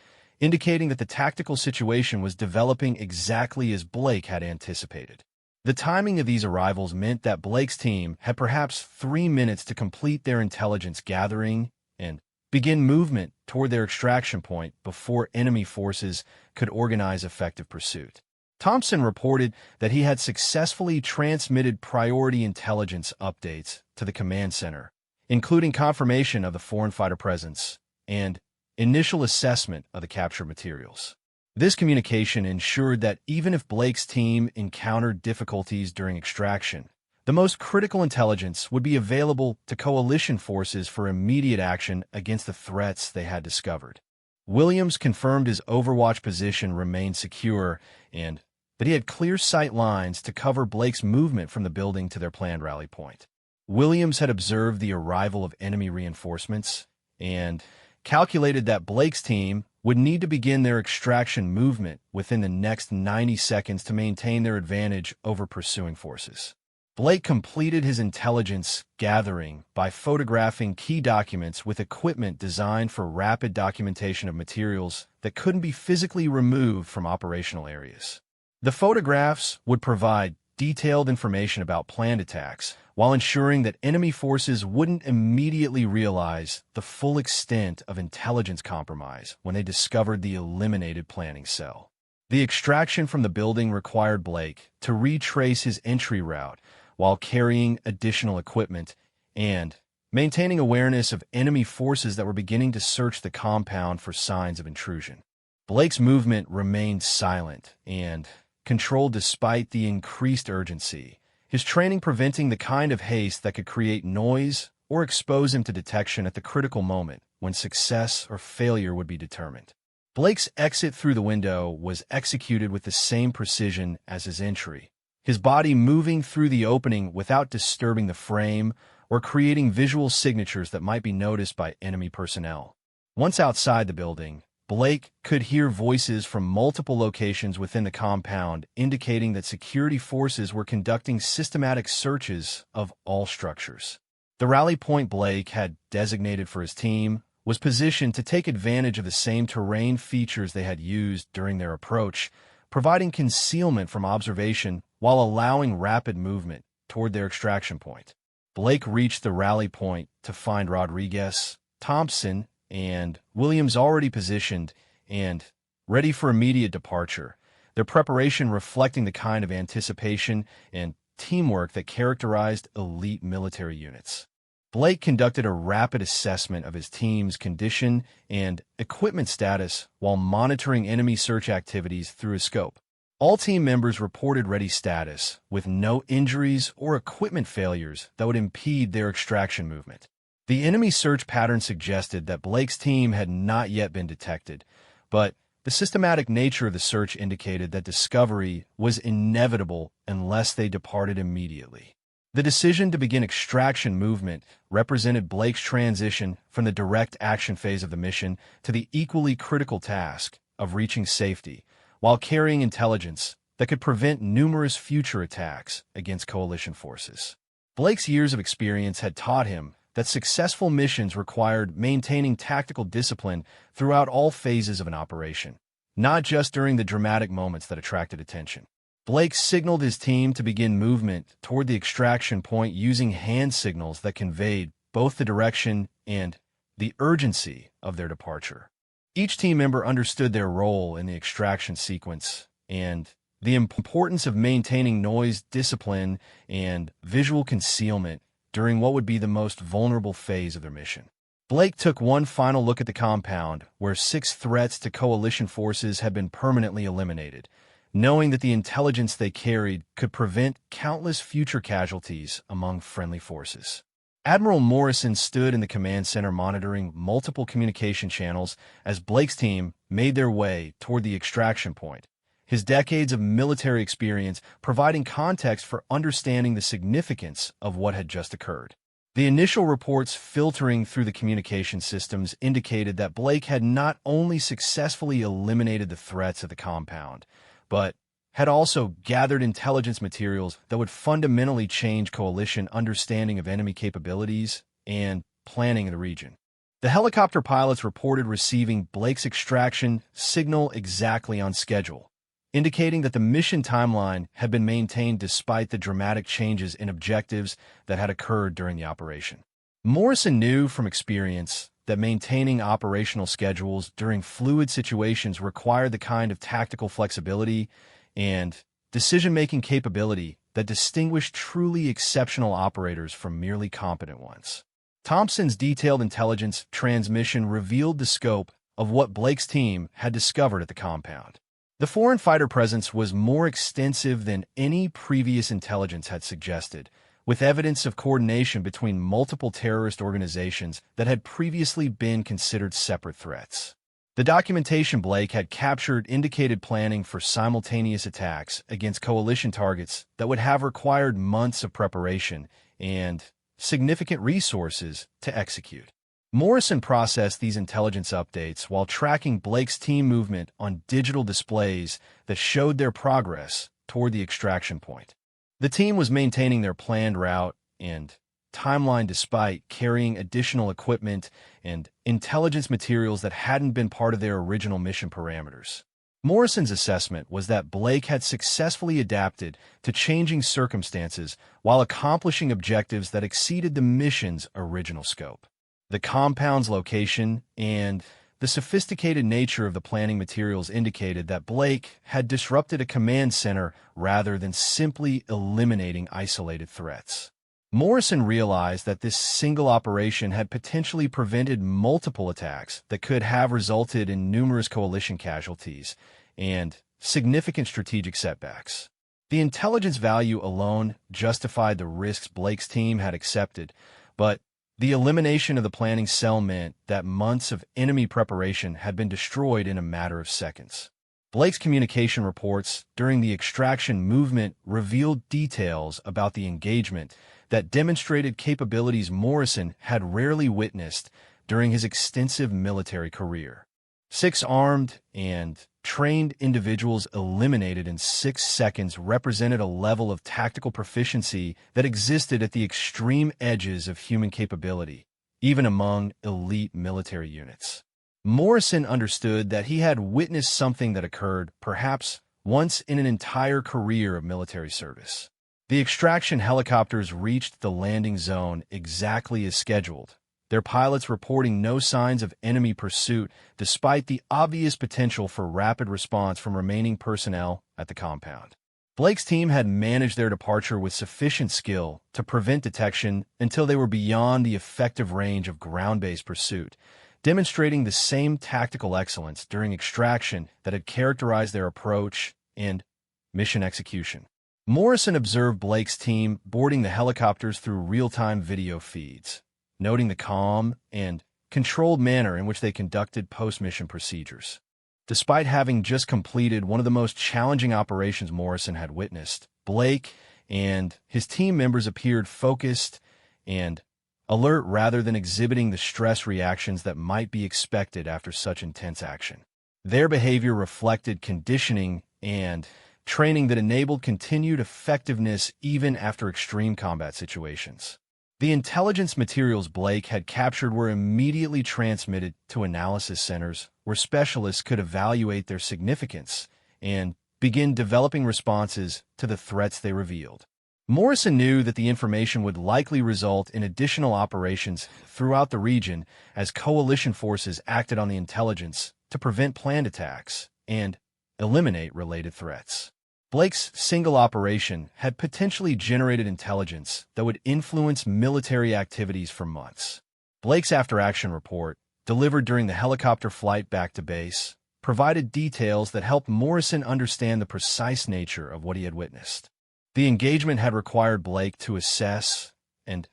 indicating that the tactical situation was developing exactly as Blake had anticipated. The timing of these arrivals meant that Blake's team had perhaps 3 minutes to complete their intelligence gathering and begin movement toward their extraction point before enemy forces could organize effective pursuit. Thompson reported that he had successfully transmitted priority intelligence updates to the command center, including confirmation of the foreign fighter presence and initial assessment of the captured materials. This communication ensured that even if Blake's team encountered difficulties during extraction, the most critical intelligence would be available to coalition forces for immediate action against the threats they had discovered. Williams confirmed his overwatch position remained secure and that he had clear sight lines to cover Blake's movement from the building to their planned rally point. Williams had observed the arrival of enemy reinforcements and calculated that Blake's team would need to begin their extraction movement within the next 90 seconds to maintain their advantage over pursuing forces. Blake completed his intelligence gathering by photographing key documents with equipment designed for rapid documentation of materials that couldn't be physically removed from operational areas. The photographs would provide detailed information about planned attacks while ensuring that enemy forces wouldn't immediately realize the full extent of intelligence compromise when they discovered the eliminated planning cell. The extraction from the building required Blake to retrace his entry route while carrying additional equipment and maintaining awareness of enemy forces that were beginning to search the compound for signs of intrusion. Blake's movement remained silent and controlled despite the increased urgency, his training preventing the kind of haste that could create noise or expose him to detection at the critical moment when success or failure would be determined. Blake's exit through the window was executed with the same precision as his entry, his body moving through the opening without disturbing the frame or creating visual signatures that might be noticed by enemy personnel. Once outside the building, Blake could hear voices from multiple locations within the compound indicating that security forces were conducting systematic searches of all structures. The rally point Blake had designated for his team was positioned to take advantage of the same terrain features they had used during their approach, providing concealment from observation while allowing rapid movement toward their extraction point. Blake reached the rally point to find Rodriguez, Thompson, and Williams already positioned and ready for immediate departure, their preparation reflecting the kind of anticipation and teamwork that characterized elite military units. Blake conducted a rapid assessment of his team's condition and equipment status while monitoring enemy search activities through his scope. All team members reported ready status, with no injuries or equipment failures that would impede their extraction movement. The enemy search pattern suggested that Blake's team had not yet been detected, but the systematic nature of the search indicated that discovery was inevitable unless they departed immediately. The decision to begin extraction movement represented Blake's transition from the direct action phase of the mission to the equally critical task of reaching safety, while carrying intelligence that could prevent numerous future attacks against coalition forces. Blake's years of experience had taught him that successful missions required maintaining tactical discipline throughout all phases of an operation, not just during the dramatic moments that attracted attention. Blake signaled his team to begin movement toward the extraction point using hand signals that conveyed both the direction and the urgency of their departure. Each team member understood their role in the extraction sequence and the importance of maintaining noise discipline and visual concealment during what would be the most vulnerable phase of their mission. Blake took one final look at the compound, where 6 threats to coalition forces had been permanently eliminated, knowing that the intelligence they carried could prevent countless future casualties among friendly forces. Admiral Morrison stood in the command center monitoring multiple communication channels as Blake's team made their way toward the extraction point, his decades of military experience providing context for understanding the significance of what had just occurred. The initial reports filtering through the communication systems indicated that Blake had not only successfully eliminated the threats of the compound, but had also gathered intelligence materials that would fundamentally change coalition understanding of enemy capabilities and planning in the region. The helicopter pilots reported receiving Blake's extraction signal exactly on schedule, indicating that the mission timeline had been maintained despite the dramatic changes in objectives that had occurred during the operation. Morrison knew from experience that maintaining operational schedules during fluid situations required the kind of tactical flexibility and decision-making capability that distinguished truly exceptional operators from merely competent ones. Thompson's detailed intelligence transmission revealed the scope of what Blake's team had discovered at the compound. The foreign fighter presence was more extensive than any previous intelligence had suggested, with evidence of coordination between multiple terrorist organizations that had previously been considered separate threats. The documentation Blake had captured indicated planning for simultaneous attacks against coalition targets that would have required months of preparation and significant resources to execute. Morrison processed these intelligence updates while tracking Blake's team movement on digital displays that showed their progress toward the extraction point. The team was maintaining their planned route and timeline despite carrying additional equipment and intelligence materials that hadn't been part of their original mission parameters. Morrison's assessment was that Blake had successfully adapted to changing circumstances while accomplishing objectives that exceeded the mission's original scope. The compound's location and the sophisticated nature of the planning materials indicated that Blake had disrupted a command center rather than simply eliminating isolated threats. Morrison realized that this single operation had potentially prevented multiple attacks that could have resulted in numerous coalition casualties and significant strategic setbacks. The intelligence value alone justified the risks Blake's team had accepted, but the elimination of the planning cell meant that months of enemy preparation had been destroyed in a matter of seconds. Blake's communication reports during the extraction movement revealed details about the engagement that demonstrated capabilities Morrison had rarely witnessed during his extensive military career. 6 armed and trained individuals eliminated in 6 seconds represented a level of tactical proficiency that existed at the extreme edges of human capability, even among elite military units. Morrison understood that he had witnessed something that occurred, perhaps, once in an entire career of military service. The extraction helicopters reached the landing zone exactly as scheduled, their pilots reporting no signs of enemy pursuit despite the obvious potential for rapid response from remaining personnel at the compound. Blake's team had managed their departure with sufficient skill to prevent detection until they were beyond the effective range of ground-based pursuit, demonstrating the same tactical excellence during extraction that had characterized their approach and mission execution. Morrison observed Blake's team boarding the helicopters through real-time video feeds, noting the calm and controlled manner in which they conducted post-mission procedures. Despite having just completed one of the most challenging operations Morrison had witnessed, Blake and his team members appeared focused and alert rather than exhibiting the stress reactions that might be expected after such intense action. Their behavior reflected conditioning and training that enabled continued effectiveness even after extreme combat situations. The intelligence materials Blake had captured were immediately transmitted to analysis centers where specialists could evaluate their significance and begin developing responses to the threats they revealed. Morrison knew that the information would likely result in additional operations throughout the region as coalition forces acted on the intelligence to prevent planned attacks and eliminate related threats. Blake's single operation had potentially generated intelligence that would influence military activities for months. Blake's after-action report, delivered during the helicopter flight back to base, provided details that helped Morrison understand the precise nature of what he had witnessed. The engagement had required Blake to assess and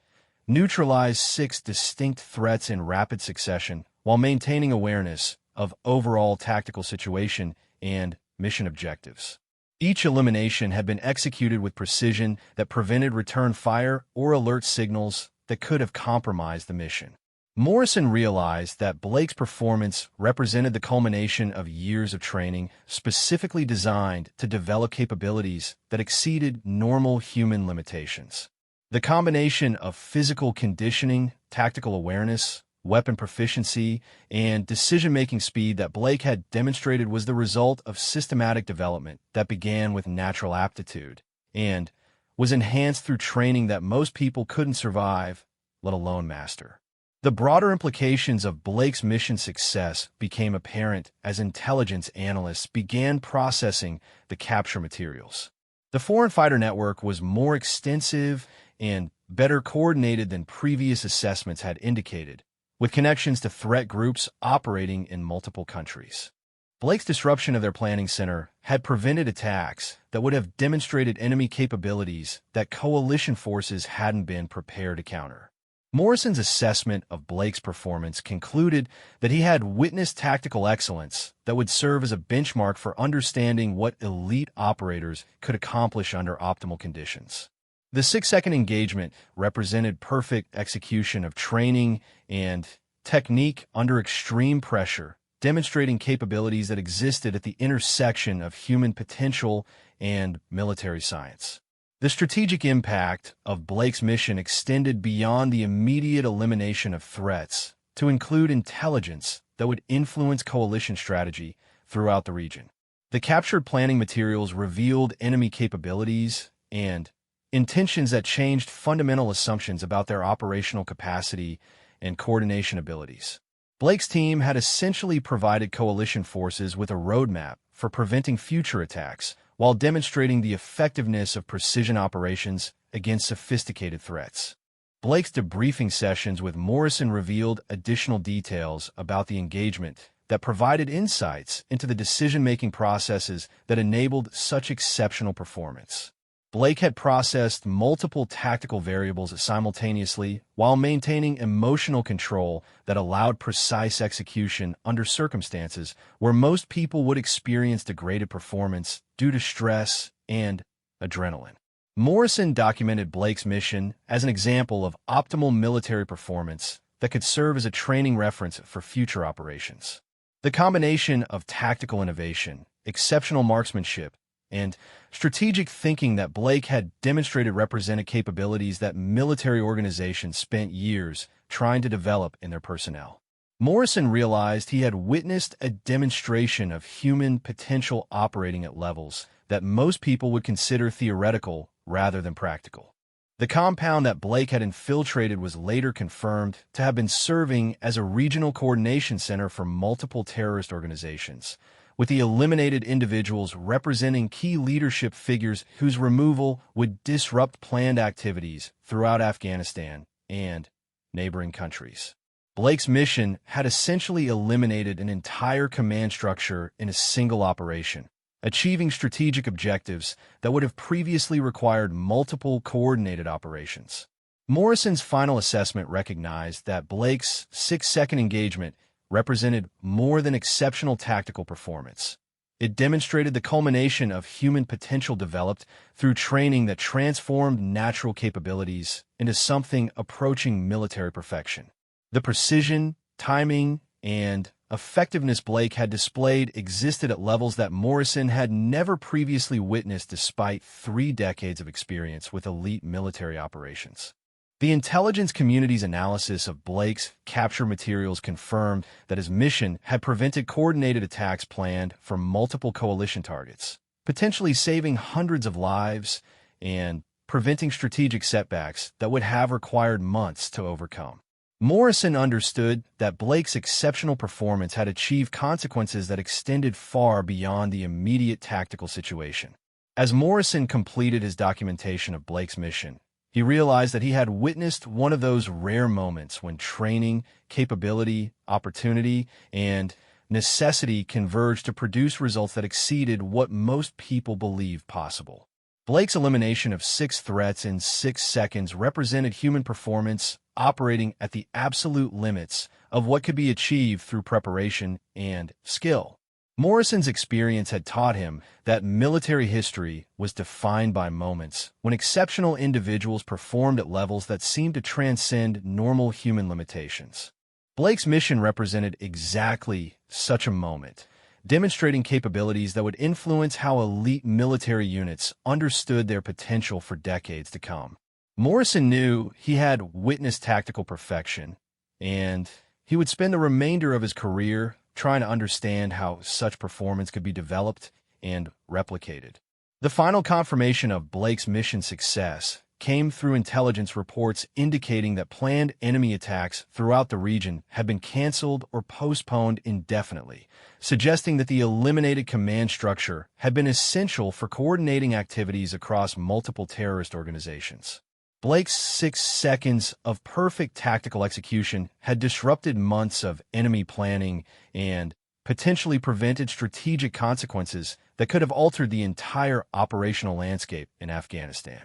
neutralize 6 distinct threats in rapid succession while maintaining awareness of overall tactical situation and mission objectives. Each elimination had been executed with precision that prevented return fire or alert signals that could have compromised the mission. Morrison realized that Blake's performance represented the culmination of years of training specifically designed to develop capabilities that exceeded normal human limitations. The combination of physical conditioning, tactical awareness, weapon proficiency, and decision-making speed that Blake had demonstrated was the result of systematic development that began with natural aptitude and was enhanced through training that most people couldn't survive, let alone master. The broader implications of Blake's mission success became apparent as intelligence analysts began processing the capture materials. The foreign fighter network was more extensive and better coordinated than previous assessments had indicated, with connections to threat groups operating in multiple countries. Blake's disruption of their planning center had prevented attacks that would have demonstrated enemy capabilities that coalition forces hadn't been prepared to counter. Morrison's assessment of Blake's performance concluded that he had witnessed tactical excellence that would serve as a benchmark for understanding what elite operators could accomplish under optimal conditions. The 6-second engagement represented perfect execution of training and technique under extreme pressure, demonstrating capabilities that existed at the intersection of human potential and military science. The strategic impact of Blake's mission extended beyond the immediate elimination of threats to include intelligence that would influence coalition strategy throughout the region. The captured planning materials revealed enemy capabilities and intentions that changed fundamental assumptions about their operational capacity and coordination abilities. Blake's team had essentially provided coalition forces with a roadmap for preventing future attacks, while demonstrating the effectiveness of precision operations against sophisticated threats. Blake's debriefing sessions with Morrison revealed additional details about the engagement that provided insights into the decision-making processes that enabled such exceptional performance. Blake had processed multiple tactical variables simultaneously while maintaining emotional control that allowed precise execution under circumstances where most people would experience degraded performance due to stress and adrenaline. Morrison documented Blake's mission as an example of optimal military performance that could serve as a training reference for future operations. The combination of tactical innovation, exceptional marksmanship, and strategic thinking that Blake had demonstrated represented capabilities that military organizations spent years trying to develop in their personnel. Morrison realized he had witnessed a demonstration of human potential operating at levels that most people would consider theoretical rather than practical. The compound that Blake had infiltrated was later confirmed to have been serving as a regional coordination center for multiple terrorist organizations, with the eliminated individuals representing key leadership figures whose removal would disrupt planned activities throughout Afghanistan and neighboring countries. Blake's mission had essentially eliminated an entire command structure in a single operation, achieving strategic objectives that would have previously required multiple coordinated operations. Morrison's final assessment recognized that Blake's 6-second engagement represented more than exceptional tactical performance. It demonstrated the culmination of human potential developed through training that transformed natural capabilities into something approaching military perfection. The precision, timing, and effectiveness Blake had displayed existed at levels that Morrison had never previously witnessed despite 3 decades of experience with elite military operations. The intelligence community's analysis of Blake's capture materials confirmed that his mission had prevented coordinated attacks planned for multiple coalition targets, potentially saving hundreds of lives and preventing strategic setbacks that would have required months to overcome. Morrison understood that Blake's exceptional performance had achieved consequences that extended far beyond the immediate tactical situation. As Morrison completed his documentation of Blake's mission, he realized that he had witnessed one of those rare moments when training, capability, opportunity, and necessity converged to produce results that exceeded what most people believed possible. Blake's elimination of 6 threats in 6 seconds represented human performance operating at the absolute limits of what could be achieved through preparation and skill. Morrison's experience had taught him that military history was defined by moments when exceptional individuals performed at levels that seemed to transcend normal human limitations. Blake's mission represented exactly such a moment, demonstrating capabilities that would influence how elite military units understood their potential for decades to come. Morrison knew he had witnessed tactical perfection, and he would spend the remainder of his career trying to understand how such performance could be developed and replicated. The final confirmation of Blake's mission success came through intelligence reports indicating that planned enemy attacks throughout the region had been canceled or postponed indefinitely, suggesting that the eliminated command structure had been essential for coordinating activities across multiple terrorist organizations. Blake's 6 seconds of perfect tactical execution had disrupted months of enemy planning and potentially prevented strategic consequences that could have altered the entire operational landscape in Afghanistan.